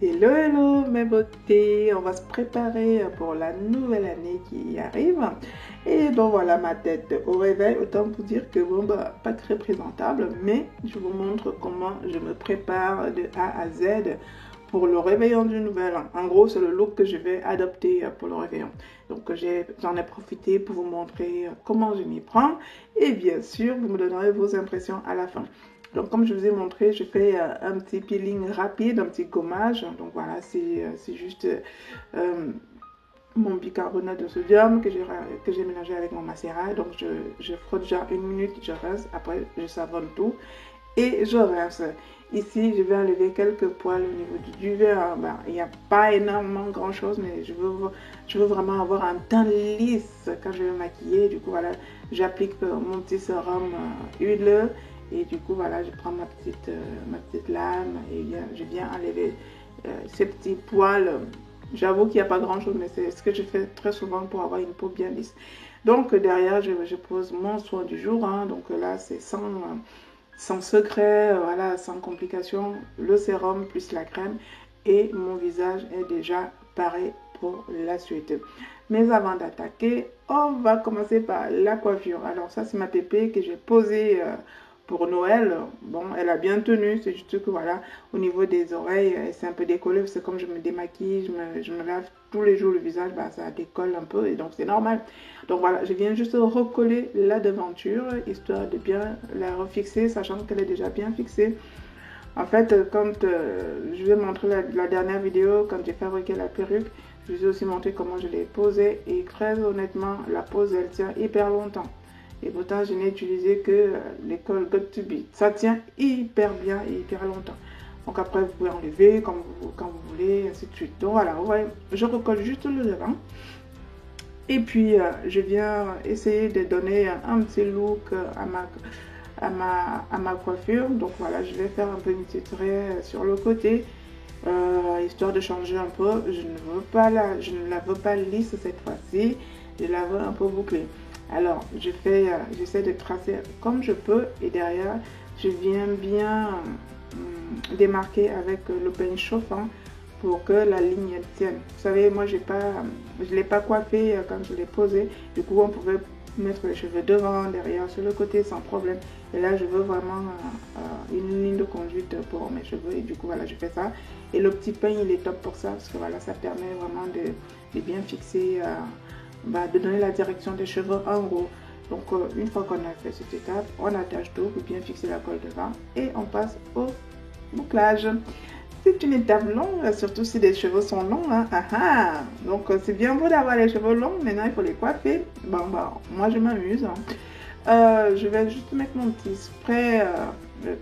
Hello, hello mes beautés, on va se préparer pour la nouvelle année qui arrive. Et donc voilà ma tête au réveil, autant vous dire que bon bah pas très présentable, mais je vous montre comment je me prépare de A à Z pour le réveillon du nouvel an. En gros, c'est le look que je vais adopter pour le réveillon. Donc j'en ai profité pour vous montrer comment je m'y prends et bien sûr, vous me donnerez vos impressions à la fin. Donc comme je vous ai montré, je fais un petit peeling rapide, un petit gommage. Donc voilà, c'est juste mon bicarbonate de sodium que j'ai mélangé avec mon macérat. Donc je frotte déjà 1 minute, je rince, après je savonne tout et je rince. Ici, je vais enlever quelques poils au niveau du duvet. Ben, il n'y a pas énormément grand chose, mais je veux vraiment avoir un teint lisse quand je vais me maquiller. Du coup, voilà, j'applique mon petit sérum huileux. Et du coup, voilà, je prends ma petite lame et je viens enlever ces petits poils. J'avoue qu'il n'y a pas grand chose, mais c'est ce que je fais très souvent pour avoir une peau bien lisse. Donc, derrière, je pose mon soin du jour. Hein. Donc là, c'est sans secret, voilà, sans complications. Le sérum plus la crème. Et mon visage est déjà paré pour la suite. Mais avant d'attaquer, on va commencer par la coiffure. Alors ça, c'est ma pépé que j'ai posée pour Noël. Bon, elle a bien tenu, c'est juste que voilà, au niveau des oreilles, c'est un peu décollé, parce que comme je me démaquille, je me lave tous les jours le visage, bah, ça décolle un peu, et donc c'est normal. Donc voilà, je viens juste recoller la devanture, histoire de bien la refixer, sachant qu'elle est déjà bien fixée. En fait, quand je vais montrer la dernière vidéo, quand j'ai fabriqué la perruque, je vous ai aussi montré comment je l'ai posée, et très honnêtement, la pose, elle tient hyper longtemps. Et pourtant, je n'ai utilisé que l'école Got To Be. Ça tient hyper bien et hyper longtemps. Donc après, vous pouvez enlever quand vous voulez, ainsi de suite. Donc voilà, vous voyez, je recolle juste le devant. Et puis, je viens essayer de donner un petit look à ma coiffure. Donc voilà, je vais faire un peu une petite raie sur le côté. Histoire de changer un peu. Je ne la veux pas lisse cette fois-ci. Je la veux un peu bouclée. Alors, j'essaie de tracer comme je peux et derrière, je viens bien démarquer avec le peigne chauffant pour que la ligne tienne. Vous savez, moi, je ne l'ai pas coiffé quand je l'ai posé. Du coup, on pouvait mettre les cheveux devant, derrière, sur le côté sans problème. Et là, je veux vraiment une ligne de conduite pour mes cheveux. Et du coup, voilà, je fais ça. Et le petit peigne, il est top pour ça parce que voilà, ça permet vraiment de bien fixer... de donner la direction des cheveux en haut. Donc une fois qu'on a fait cette étape, on attache tout pour bien fixer la colle devant et on passe au bouclage. C'est une étape longue, surtout si les cheveux sont longs. Hein. Donc c'est bien beau d'avoir les cheveux longs, maintenant il faut les coiffer. Bon, moi je m'amuse. Hein. Je vais juste mettre mon petit spray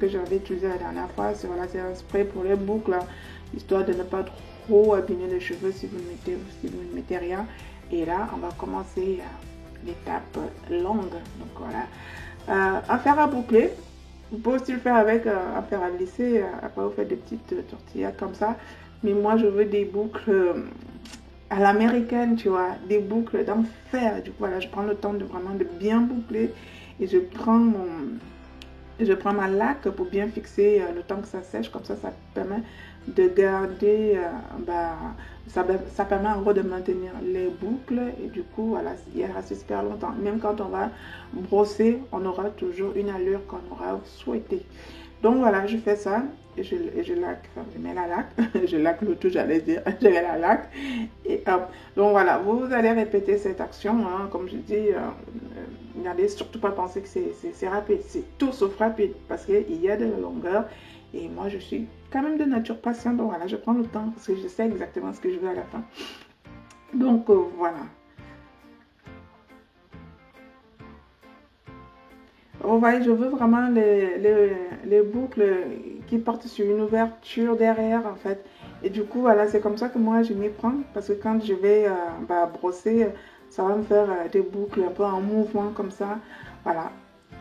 que j'avais utilisé la dernière fois. C'est un spray pour les boucles, hein, histoire de ne pas trop abîmer les cheveux si vous ne mettez rien. Et là, on va commencer l'étape longue. Donc voilà. Un fer à boucler. Vous pouvez aussi le faire avec un fer à lisser. Après, vous faites des petites tortillas comme ça. Mais moi, je veux des boucles à l'américaine, tu vois. Des boucles dans fer. Du coup, voilà, je prends le temps de vraiment de bien boucler. Et je prends ma laque pour bien fixer le temps que ça sèche. Comme ça permet de garder... ça permet en gros de maintenir les boucles et du coup voilà, il reste super longtemps. Même quand on va brosser, on aura toujours une allure qu'on aura souhaité. Donc voilà, je fais ça et je laque, enfin, je mets la laque, je laque le tout, j'allais dire, je mets la laque et hop. Donc voilà, vous allez répéter cette action, hein, comme je dis, n'allez surtout pas penser que c'est rapide, c'est tout sauf rapide parce qu'il y a de la longueur. Et moi, je suis quand même de nature patiente. Donc voilà, je prends le temps parce que je sais exactement ce que je veux à la fin. Donc voilà. Vous voyez, je veux vraiment les boucles qui porte sur une ouverture derrière en fait. Et du coup, voilà, c'est comme ça que moi je m'y prends parce que quand je vais brosser, ça va me faire des boucles un peu en mouvement comme ça. Voilà,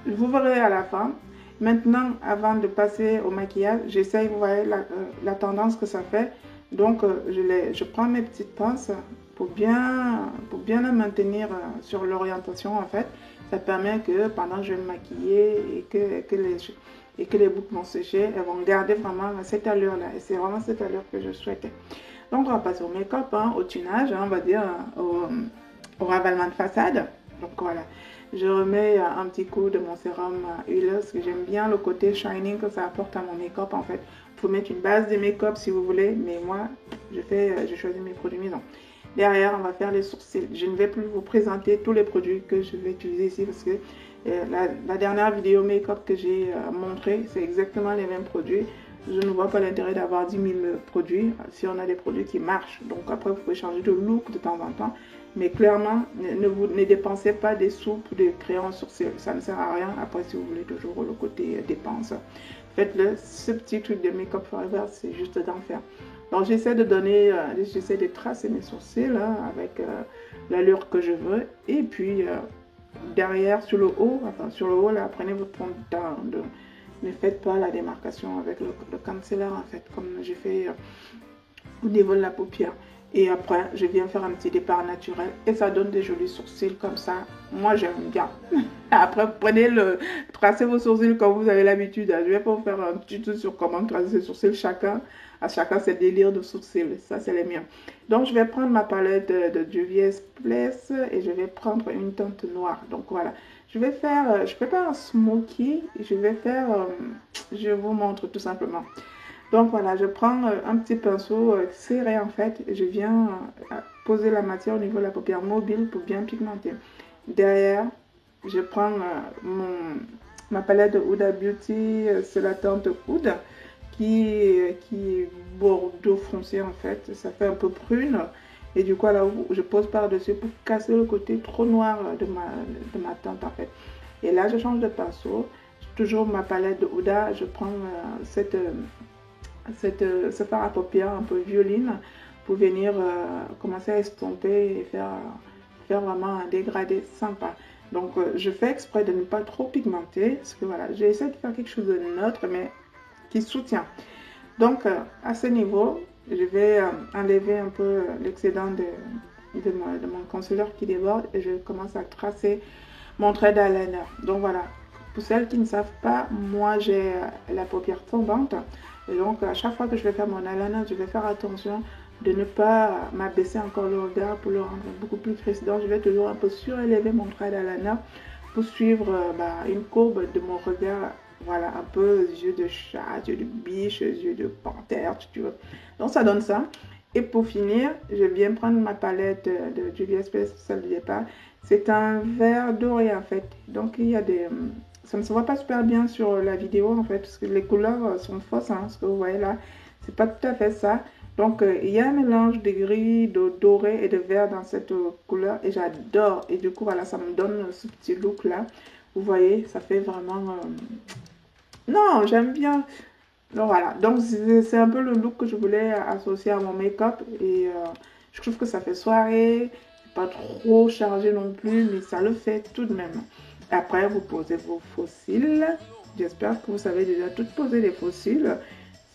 vous verrez à la fin. Maintenant, avant de passer au maquillage, j'essaye, vous voyez la tendance que ça fait. Donc, je prends mes petites pinces pour bien la maintenir sur l'orientation en fait. Ça permet que pendant que je vais me maquiller et que les boucles vont sécher, elles vont garder vraiment cette allure-là. Et c'est vraiment cette allure que je souhaitais. Donc, on va passer au make-up, hein, au tunage, hein, on va dire, au ravalement de façade. Donc, voilà. Je remets un petit coup de mon sérum huileux parce que j'aime bien le côté shining que ça apporte à mon make-up en fait. Vous pouvez mettre une base de make-up si vous voulez, mais moi, je choisis mes produits maison. Derrière, on va faire les sourcils. Je ne vais plus vous présenter tous les produits que je vais utiliser ici parce que la dernière vidéo make-up que j'ai montré, c'est exactement les mêmes produits. Je ne vois pas l'intérêt d'avoir 10 000 produits si on a des produits qui marchent. Donc après, vous pouvez changer de look de temps en temps. Mais clairement, ne dépensez pas des sous pour des crayons sourcils. Ça ne sert à rien. Après, si vous voulez toujours le côté dépense, faites-le. Ce petit truc de Make Up Forever, c'est juste d'enfer. Donc j'essaie de tracer mes sourcils hein, avec l'allure que je veux. Et puis derrière, sur le haut, là, prenez votre temps de... Ne faites pas la démarcation avec le concealer en fait, comme j'ai fait au niveau de la paupière. Et après, je viens faire un petit départ naturel et ça donne des jolis sourcils comme ça. Moi, j'aime bien. Après, tracez vos sourcils comme vous avez l'habitude. Je vais pas vous faire un tuto sur comment tracer ses sourcils. À chacun ses délires de sourcils. Ça, c'est les miens. Donc, je vais prendre ma palette de Juvia's Place et je vais prendre une teinte noire. Donc, voilà. Je vais pas un smoky. Je vous montre tout simplement. Donc voilà, je prends un petit pinceau serré en fait et je viens poser la matière au niveau de la paupière mobile pour bien pigmenter. Derrière, je prends ma palette de Huda Beauty, c'est la teinte Oud qui est bordeaux foncé en fait, ça fait un peu prune. Et du coup, là, je pose par-dessus pour casser le côté trop noir de ma teinte en fait. Et là, je change de pinceau. Toujours ma palette de Huda, je prends ce fard à paupières un peu violine pour venir commencer à estomper et faire vraiment un dégradé sympa. Donc je fais exprès de ne pas trop pigmenter parce que voilà, j'essaie de faire quelque chose de neutre mais qui soutient. Donc à ce niveau, je vais enlever un peu l'excédent de mon concealer qui déborde et je commence à tracer mon trait d'eyeliner. Donc voilà, pour celles qui ne savent pas, moi j'ai la paupière tombante. Et donc, à chaque fois que je vais faire mon eyeliner, je vais faire attention de ne pas m'abaisser encore le regard pour le rendre beaucoup plus précis. Donc, je vais toujours un peu surélever mon trait d'eyeliner pour suivre une courbe de mon regard. Voilà, un peu yeux de chat, yeux de biche, yeux de panthère, si tu veux. Donc, ça donne ça. Et pour finir, je viens prendre ma palette de Juvia's Place, celle du départ. C'est un vert doré en fait. Donc, il y a des... Ça ne se voit pas super bien sur la vidéo en fait, parce que les couleurs sont fausses, hein, ce que vous voyez là, c'est pas tout à fait ça. Donc il y a un mélange de gris, de doré et de vert dans cette couleur et j'adore. Et du coup voilà, ça me donne ce petit look là. Vous voyez, ça fait vraiment... Non, j'aime bien. Donc voilà, donc c'est un peu le look que je voulais associer à mon make-up et je trouve que ça fait soirée, pas trop chargé non plus, mais ça le fait tout de même. Après, vous posez vos faux cils. J'espère que vous savez déjà tout poser les faux cils.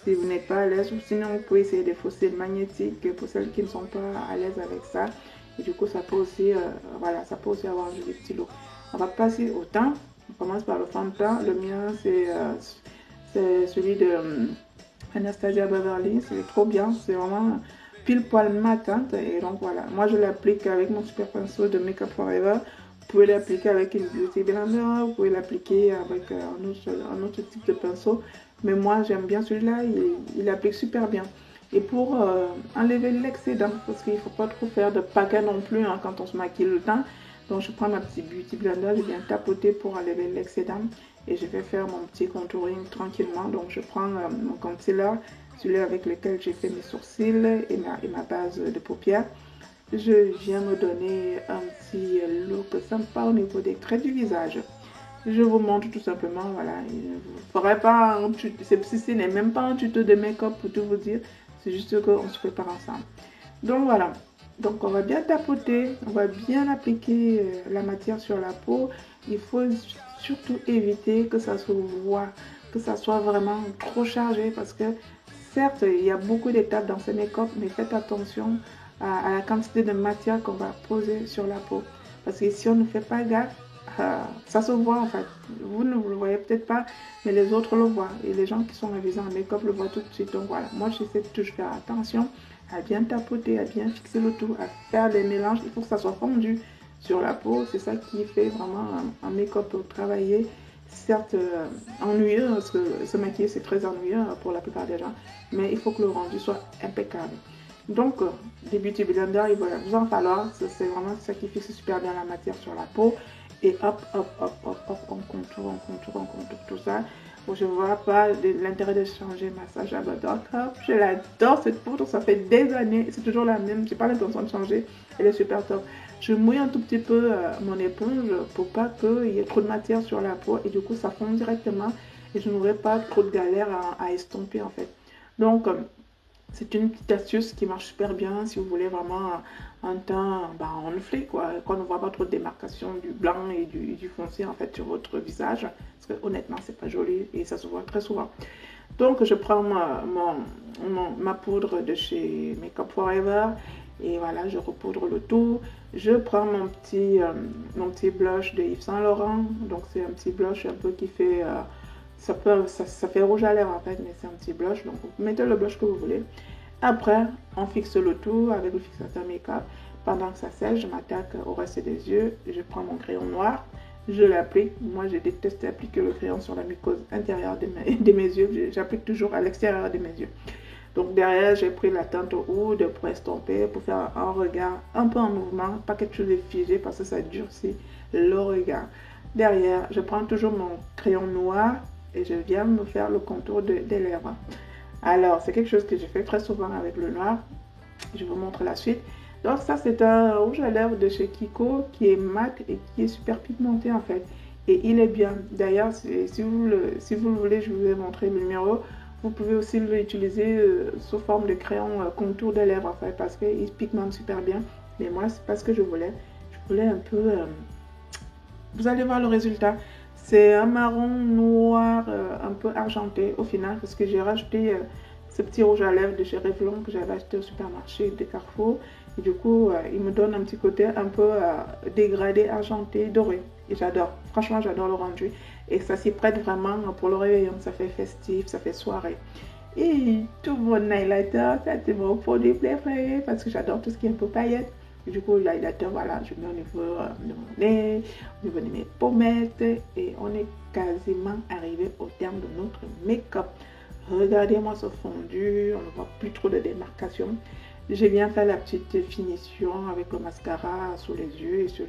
Si vous n'êtes pas à l'aise, ou sinon vous pouvez essayer des faux cils magnétiques pour celles qui ne sont pas à l'aise avec ça. Et du coup, ça peut aussi, voilà, ça peut aussi avoir un joli petit look. On va passer au teint. On commence par le fond de teint. Le mien, c'est celui de Anastasia Beverly. C'est trop bien. C'est vraiment pile poil ma teinte. Et donc voilà, moi je l'applique avec mon super pinceau de Make Up Forever. Vous pouvez l'appliquer avec une Beauty Blender, vous pouvez l'appliquer avec un autre type de pinceau. Mais moi, j'aime bien celui-là, il applique super bien. Et pour enlever l'excédent, parce qu'il ne faut pas trop faire de paquet non plus hein, quand on se maquille le teint. Donc, je prends ma petite Beauty Blender, je viens tapoter pour enlever l'excédent. Et je vais faire mon petit contouring tranquillement. Donc, je prends mon concealer, celui avec lequel j'ai fait mes sourcils et ma base de paupières. Je viens me donner un petit look sympa au niveau des traits du visage. Je vous montre tout simplement, voilà. Je ne vous ferai pas un tuto, ceci n'est même pas un tuto de make-up pour tout vous dire. C'est juste qu'on se prépare ensemble. Donc voilà. Donc on va bien tapoter, on va bien appliquer la matière sur la peau. Il faut surtout éviter que ça se voit, que ça soit vraiment trop chargé parce que certes, il y a beaucoup d'étapes dans ce make-up, mais faites attention à la quantité de matière qu'on va poser sur la peau. Parce que si on ne fait pas gaffe, ça se voit en fait. Vous ne le voyez peut-être pas, mais les autres le voient. Et les gens qui sont avisés en make-up le voient tout de suite. Donc voilà, moi j'essaie de toujours faire attention à bien tapoter, à bien fixer le tout, à faire des mélanges. Il faut que ça soit fondu sur la peau. C'est ça qui fait vraiment un make-up travaillé. Certes ennuyeux, parce que se maquiller c'est très ennuyeux pour la plupart des gens, mais il faut que le rendu soit impeccable. Donc, des beauty blender, il va vous en falloir. C'est vraiment ça qui fixe super bien la matière sur la peau. Et hop, hop, hop, hop, hop, on contourne, on contourne, on contourne tout ça. Bon, je ne vois pas l'intérêt de changer ma Sacha Buttercup. Je l'adore cette poudre, ça fait des années. C'est toujours la même, je n'ai pas l'intention de changer. Elle est super top. Je mouille un tout petit peu mon éponge pour pas qu'il y ait trop de matière sur la peau. Et du coup, ça fond directement. Et je n'aurai pas trop de galère à estomper en fait. Donc, c'est une petite astuce qui marche super bien si vous voulez vraiment un teint enflé, quoi. Qu'on ne voit pas trop de démarcation du blanc et du foncé en fait sur votre visage. Parce que honnêtement, c'est pas joli et ça se voit très souvent. Donc, je prends ma poudre de chez Makeup Forever et voilà, je repoudre le tout. Je prends mon petit blush de Yves Saint Laurent. Donc, c'est un petit blush un peu qui fait... ça fait rouge à lèvres en fait, mais c'est un petit blush. Donc, vous mettez le blush que vous voulez. Après, on fixe le tout avec le fixateur make-up. Pendant que ça sèche, je m'attaque au reste des yeux. Je prends mon crayon noir. Je l'applique. Moi, je déteste appliquer le crayon sur la muqueuse intérieure de mes yeux. J'applique toujours à l'extérieur de mes yeux. Donc derrière, j'ai pris la teinte oud pour estomper, pour faire un regard un peu en mouvement, pas quelque chose de figé parce que ça durcit le regard. Derrière, je prends toujours mon crayon noir et je viens me faire le contour des lèvres. Alors, c'est quelque chose que je fais très souvent avec le noir. Je vous montre la suite. Donc ça, c'est un rouge à lèvres de chez Kiko qui est mat et qui est super pigmenté en fait. Et il est bien. D'ailleurs, si vous le voulez, je vous ai montré le numéro. Vous pouvez aussi l'utiliser sous forme de crayon contour des lèvres en fait, parce qu'il pigmente super bien. Mais moi, c'est pas ce que je voulais. Je voulais un peu... Vous allez voir le résultat. C'est un marron noir un peu argenté au final, parce que j'ai rajouté ce petit rouge à lèvres de chez Revlon que j'avais acheté au supermarché de Carrefour. Et du coup, il me donne un petit côté un peu dégradé, argenté, doré. Et j'adore. Franchement, j'adore le rendu. Et ça s'y prête vraiment pour le réveillon. Ça fait festif, ça fait soirée. Et tout mon highlighter, ça c'est mon produit préféré parce que j'adore tout ce qui est un peu paillettes. Et du coup, l'highlighter, voilà, je mets au niveau de mon nez, au niveau de mes pommettes. Et on est quasiment arrivé au terme de notre make-up. Regardez-moi ce fondu, on ne voit plus trop de démarcation. J'ai bien fait la petite finition avec le mascara sous les yeux et sur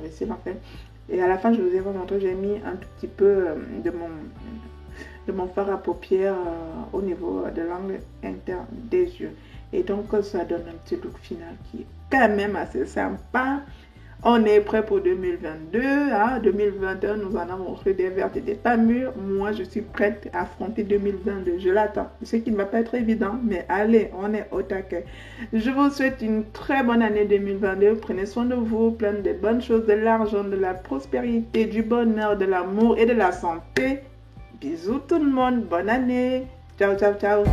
les cils en fait. Et à la fin, je vous ai montré, j'ai mis un tout petit peu de mon fard à paupières au niveau de l'angle interne des yeux. Et donc, ça donne un petit look final qui est quand même assez sympa. On est prêt pour 2022. Hein? 2021, nous en avons fait des vertes et des pas mûres. Moi, je suis prête à affronter 2022. Je l'attends. Je sais qu'il ne va pas être évident, mais allez, on est au taquet. Je vous souhaite une très bonne année 2022. Prenez soin de vous, plein de bonnes choses, de l'argent, de la prospérité, du bonheur, de l'amour et de la santé. Bisous tout le monde. Bonne année. Ciao, ciao, ciao.